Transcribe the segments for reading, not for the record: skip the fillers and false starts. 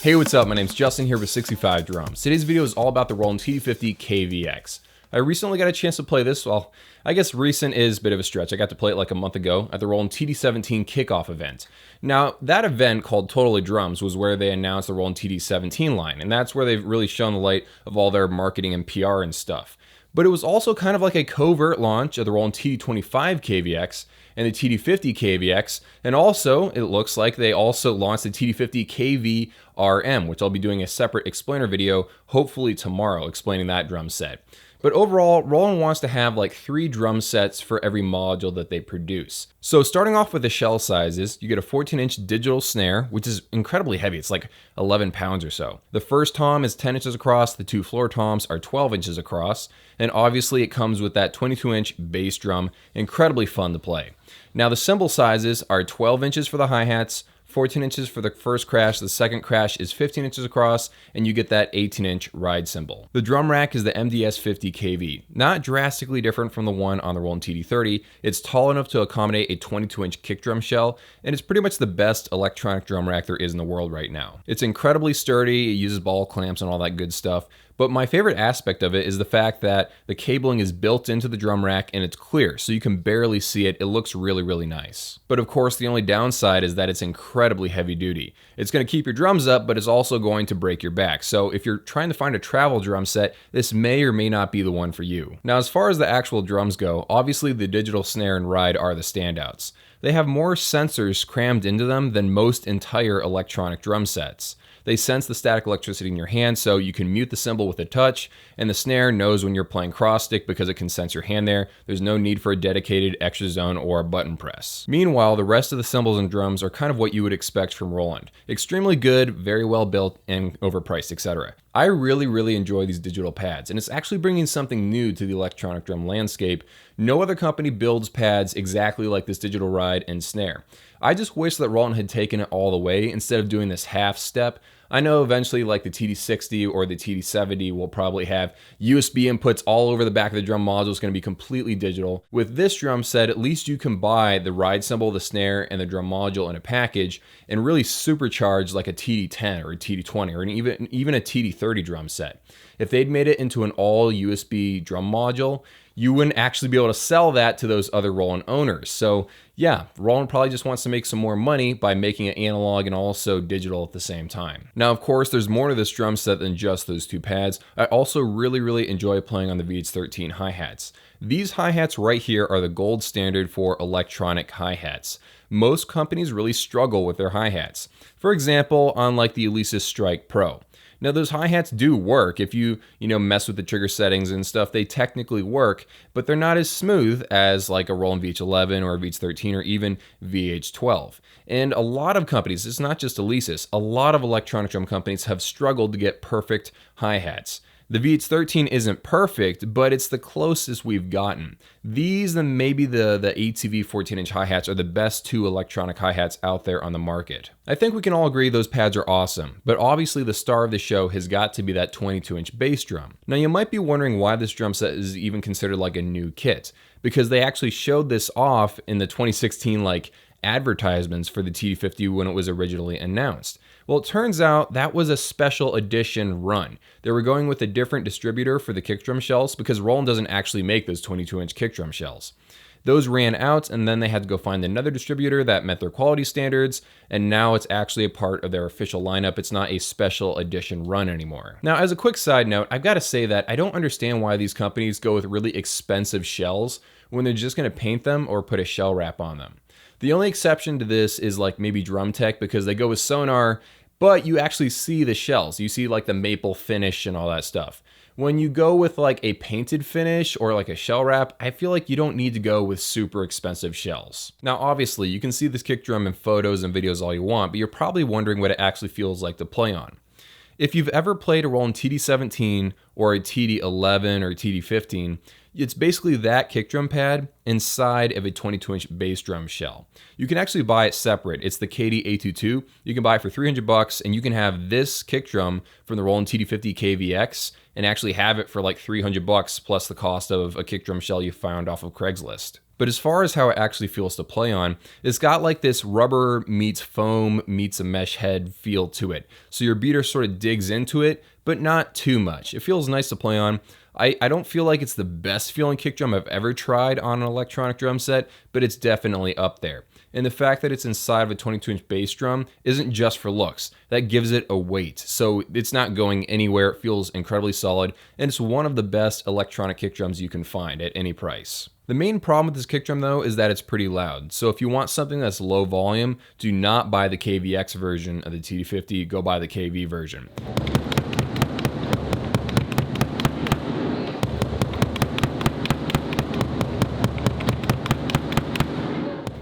Hey, what's up? My name's Justin here with 65 Drums. Today's video is all about the Roland TD50KVX. I recently got a chance to play this. Well, I guess recent is a bit of a stretch. I got to play it like a month ago at the Roland TD17 kickoff event. Now, that event called Totally Drums was where they announced the Roland TD17 line, and that's where they've really shown the light of all their marketing and PR and stuff. But it was also kind of like a covert launch of the Roland TD25KVX and the TD50KVX, and also it looks like they also launched the TD50KVRM, which I'll be doing a separate explainer video hopefully tomorrow explaining that drum set. But overall, Roland wants to have like 3 drum sets for every module that they produce. So starting off with the shell sizes, you get a 14-inch digital snare, which is incredibly heavy. It's like 11 pounds or so. The first tom is 10 inches across, the 2 floor toms are 12 inches across, and obviously it comes with that 22-inch bass drum, incredibly fun to play. Now the cymbal sizes are 12 inches for the hi-hats, 14 inches for the first crash, the second crash is 15 inches across, and you get that 18-inch ride cymbal. The drum rack is the MDS50KV, not drastically different from the one on the Roland TD30. It's tall enough to accommodate a 22-inch kick drum shell, and it's pretty much the best electronic drum rack there is in the world right now. It's incredibly sturdy, it uses ball clamps and all that good stuff, but my favorite aspect of it is the fact that the cabling is built into the drum rack and it's clear, so you can barely see it. It looks really, really nice. But of course, the only downside is that it's incredibly heavy duty. It's going to keep your drums up, but it's also going to break your back. So if you're trying to find a travel drum set, this may or may not be the one for you. Now, as far as the actual drums go, obviously the digital snare and ride are the standouts. They have more sensors crammed into them than most entire electronic drum sets. They sense the static electricity in your hand, so you can mute the cymbal with a touch, and the snare knows when you're playing cross stick because it can sense your hand there. There's no need for a dedicated extra zone or a button press. Meanwhile, the rest of the cymbals and drums are kind of what you would expect from Roland. Extremely good, very well built, and overpriced, etc. I really enjoy these digital pads, and it's actually bringing something new to the electronic drum landscape. No other company builds pads exactly like this digital ride and snare. I just wish that Roland had taken it all the way instead of doing this half step. I know eventually like the TD60 or the TD70 will probably have USB inputs all over the back of the drum module. It's going to be completely digital. With this drum set, at least you can buy the ride cymbal, the snare, and the drum module in a package and really supercharge like a TD10 or a TD20 or even a TD30 drum set. If they'd made it into an all USB drum module, you wouldn't actually be able to sell that to those other Roland owners. So yeah, Roland probably just wants to make some more money by making it analog and also digital at the same time. Now, of course, there's more to this drum set than just those 2 pads. I also really enjoy playing on the VH13 hi-hats. These hi-hats right here are the gold standard for electronic hi-hats. Most companies really struggle with their hi-hats. For example, on like the Alesis Strike Pro. Now those hi-hats do work. If you mess with the trigger settings and stuff, they technically work, but they're not as smooth as like a Roland VH11 or a VH13 or even VH12. And a lot of companies, it's not just Alesis, a lot of electronic drum companies have struggled to get perfect hi-hats. The VH13 isn't perfect, but it's the closest we've gotten. These and maybe the ATV 14-inch hi-hats are the best 2 electronic hi-hats out there on the market. I think we can all agree those pads are awesome, but obviously the star of the show has got to be that 22-inch bass drum. Now you might be wondering why this drum set is even considered like a new kit, because they actually showed this off in the 2016 advertisements for the TD50 when it was originally announced. Well, it turns out that was a special edition run. They were going with a different distributor for the kick drum shells because Roland doesn't actually make those 22-inch kick drum shells. Those ran out, and then they had to go find another distributor that met their quality standards, and now it's actually a part of their official lineup. It's not a special edition run anymore. Now, as a quick side note, I've got to say that I don't understand why these companies go with really expensive shells when they're just going to paint them or put a shell wrap on them. The only exception to this is like maybe Drum Tech because they go with sonar, but you actually see the shells. You see like the maple finish and all that stuff. When you go with like a painted finish or like a shell wrap, I feel like you don't need to go with super expensive shells. Now, obviously, you can see this kick drum in photos and videos all you want, but you're probably wondering what it actually feels like to play on. If you've ever played a Roland TD17 or a TD11 or TD15, It's basically that kick drum pad inside of a 22-inch bass drum shell. You can actually buy it separate. It's the KD822. You can buy it for $300, and you can have this kick drum from the Roland TD50KVX and actually have it for like $300 plus the cost of a kick drum shell you found off of Craigslist. But as far as how it actually feels to play on, it's got like this rubber meets foam meets a mesh head feel to it. So your beater sort of digs into it, but not too much. It feels nice to play on. I don't feel like it's the best feeling kick drum I've ever tried on an electronic drum set, but it's definitely up there. And the fact that it's inside of a 22-inch bass drum isn't just for looks. That gives it a weight. So it's not going anywhere. It feels incredibly solid, and it's one of the best electronic kick drums you can find at any price. The main problem with this kick drum though is that it's pretty loud. So if you want something that's low volume, do not buy the KVX version of the TD50, go buy the KV version.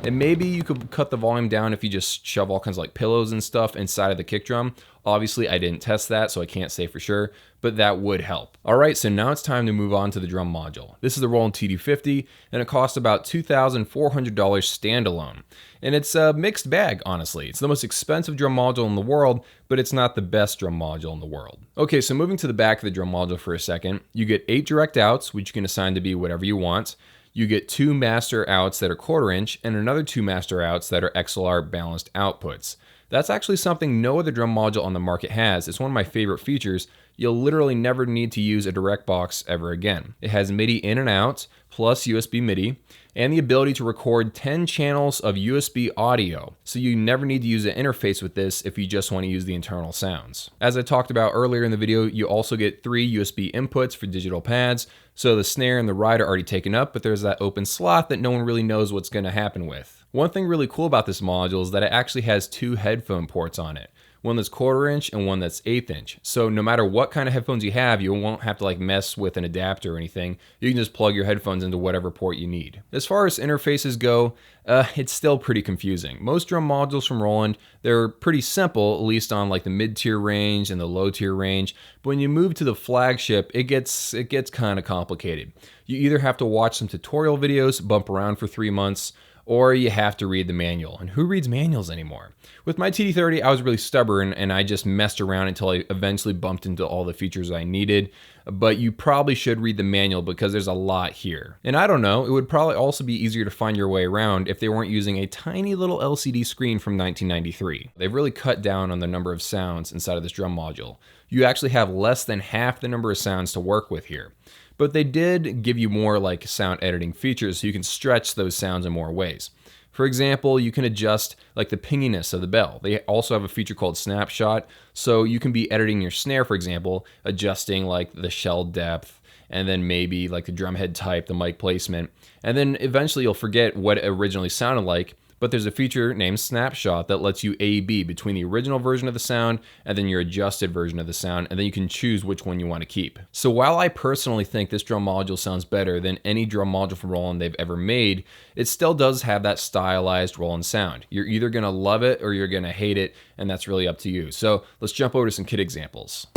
And maybe you could cut the volume down if you just shove all kinds of like pillows and stuff inside of the kick drum. Obviously, I didn't test that, so I can't say for sure, but that would help. All right, so now it's time to move on to the drum module. This is the Roland TD50, and it costs about $2,400 standalone. And it's a mixed bag, honestly. It's the most expensive drum module in the world, but it's not the best drum module in the world. Okay, so moving to the back of the drum module for a second, you get 8 direct outs, which you can assign to be whatever you want. You get 2 master outs that are 1/4 inch and another 2 master outs that are XLR balanced outputs. That's actually something no other drum module on the market has. It's one of my favorite features. You'll literally never need to use a direct box ever again. It has MIDI in and out, plus USB MIDI, and the ability to record 10 channels of USB audio. So you never need to use an interface with this if you just want to use the internal sounds. As I talked about earlier in the video, you also get 3 USB inputs for digital pads. So the snare and the ride are already taken up, but there's that open slot that no one really knows what's going to happen with. One thing really cool about this module is that it actually has 2 headphone ports on it. One that's 1/4 inch and one that's 1/8 inch. So no matter what kind of headphones you have, you won't have to like mess with an adapter or anything. You can just plug your headphones into whatever port you need. As far as interfaces go, it's still pretty confusing. Most drum modules from Roland, they're pretty simple, at least on like the mid-tier range and the low-tier range. But when you move to the flagship, it gets kind of complicated. You either have to watch some tutorial videos, bump around for 3 months, or you have to read the manual. And who reads manuals anymore? With my TD30, I was really stubborn and I just messed around until I eventually bumped into all the features I needed. But you probably should read the manual because there's a lot here. And I don't know, it would probably also be easier to find your way around if they weren't using a tiny little LCD screen from 1993. They've really cut down on the number of sounds inside of this drum module. You actually have less than half the number of sounds to work with here. But they did give you more like sound editing features so you can stretch those sounds in more ways. For example, you can adjust like the pinginess of the bell. They also have a feature called snapshot, so you can be editing your snare, for example, adjusting like the shell depth, and then maybe like the drum head type, the mic placement, and then eventually you'll forget what it originally sounded like. But there's a feature named Snapshot that lets you A/B between the original version of the sound and then your adjusted version of the sound, and then you can choose which one you want to keep. So while I personally think this drum module sounds better than any drum module from Roland they've ever made, it still does have that stylized Roland sound. You're either going to love it or you're going to hate it, and that's really up to you. So let's jump over to some kit examples.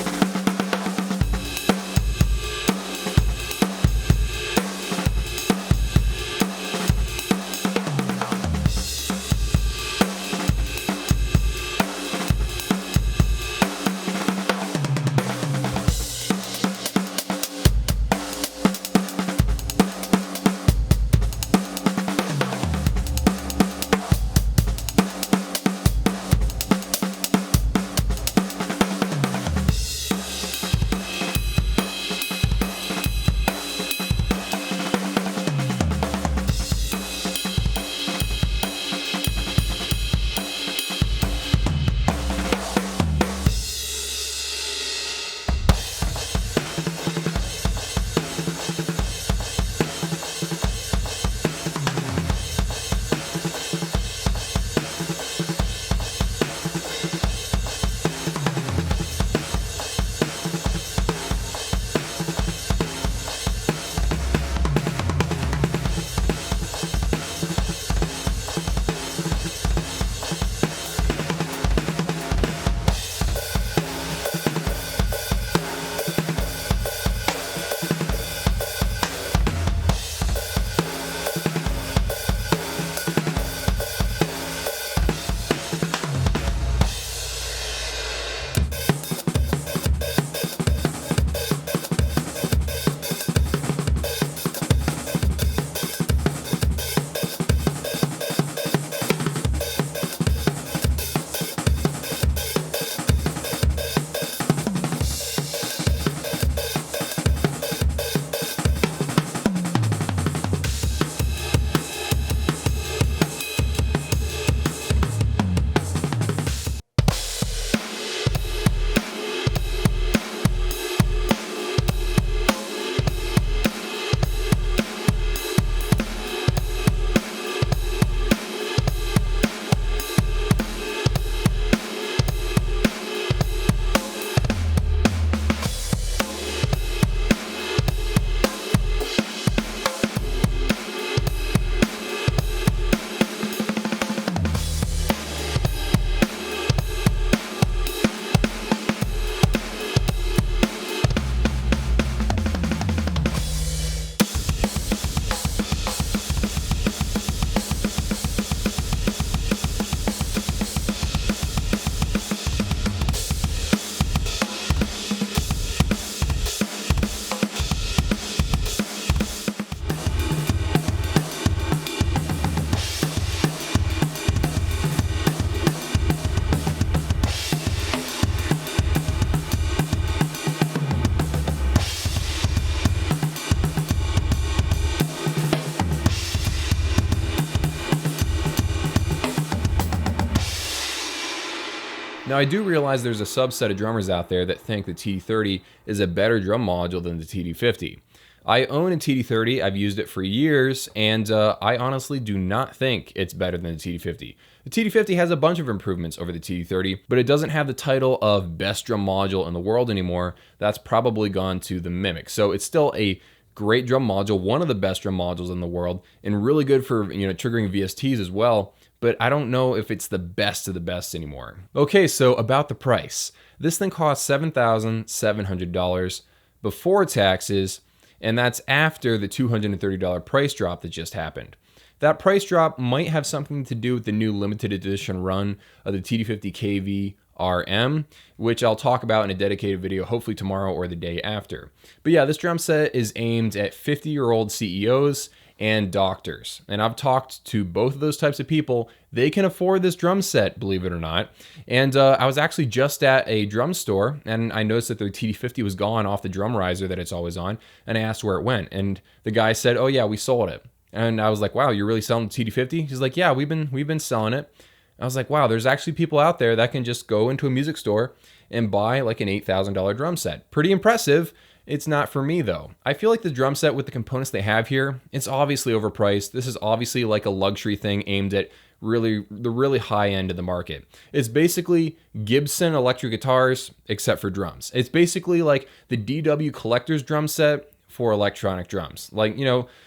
Now I do realize there's a subset of drummers out there that think the TD30 is a better drum module than the TD50. I own a TD30, I've used it for years, and I honestly do not think it's better than the TD50. The TD50 has a bunch of improvements over the TD30, but it doesn't have the title of best drum module in the world anymore. That's probably gone to the Mimic. So it's still a great drum module, one of the best drum modules in the world, and really good for, triggering VSTs as well, but I don't know if it's the best of the best anymore. Okay, so about the price. This thing costs $7,700 before taxes, and that's after the $230 price drop that just happened. That price drop might have something to do with the new limited edition run of the TD50KVRM, which I'll talk about in a dedicated video hopefully tomorrow or the day after. But yeah, this drum set is aimed at 50-year-old CEOs and doctors. And I've talked to both of those types of people. They can afford this drum set, believe it or not. And I was actually just at a drum store and I noticed that their TD50 was gone off the drum riser that it's always on. And I asked where it went. And the guy said, "Oh yeah, we sold it." And I was like, "Wow, you're really selling the TD50? He's like, "Yeah, we've been selling it." I was like, "Wow, there's actually people out there that can just go into a music store and buy like an $8,000 drum set. Pretty impressive. It's not for me though. I feel like the drum set with the components they have here, it's obviously overpriced. This is obviously like a luxury thing aimed at the really high end of the market. It's basically Gibson electric guitars, except for drums. It's basically like the DW Collector's drum set for electronic drums.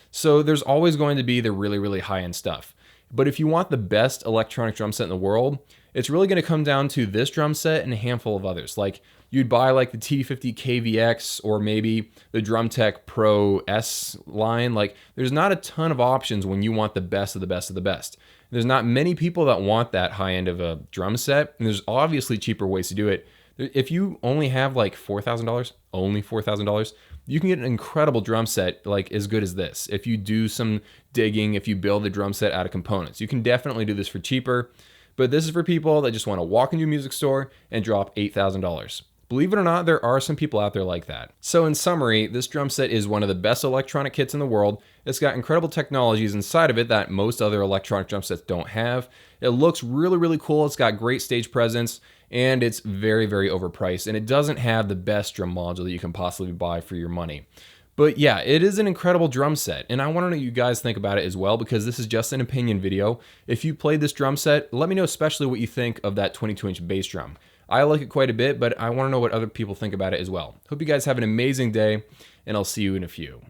So there's always going to be the really high end stuff. But if you want the best electronic drum set in the world, it's really going to come down to this drum set and a handful of others. Like you'd buy like the TD50KVX or maybe the DrumTech Pro S line. Like there's not a ton of options when you want the best of the best of the best. There's not many people that want that high end of a drum set, and there's obviously cheaper ways to do it. If you only have like $4,000, only $4,000, you can get an incredible drum set like as good as this. If you do some digging, if you build the drum set out of components, you can definitely do this for cheaper. But this is for people that just want to walk into a music store and drop $8,000. Believe it or not, there are some people out there like that. So in summary, this drum set is one of the best electronic kits in the world. It's got incredible technologies inside of it that most other electronic drum sets don't have. It looks really cool. It's got great stage presence, and it's very overpriced, and it doesn't have the best drum module that you can possibly buy for your money. But yeah, it is an incredible drum set, and I want to know what you guys think about it as well, because this is just an opinion video. If you played this drum set, let me know especially what you think of that 22-inch bass drum. I like it quite a bit, but I want to know what other people think about it as well. Hope you guys have an amazing day, and I'll see you in a few.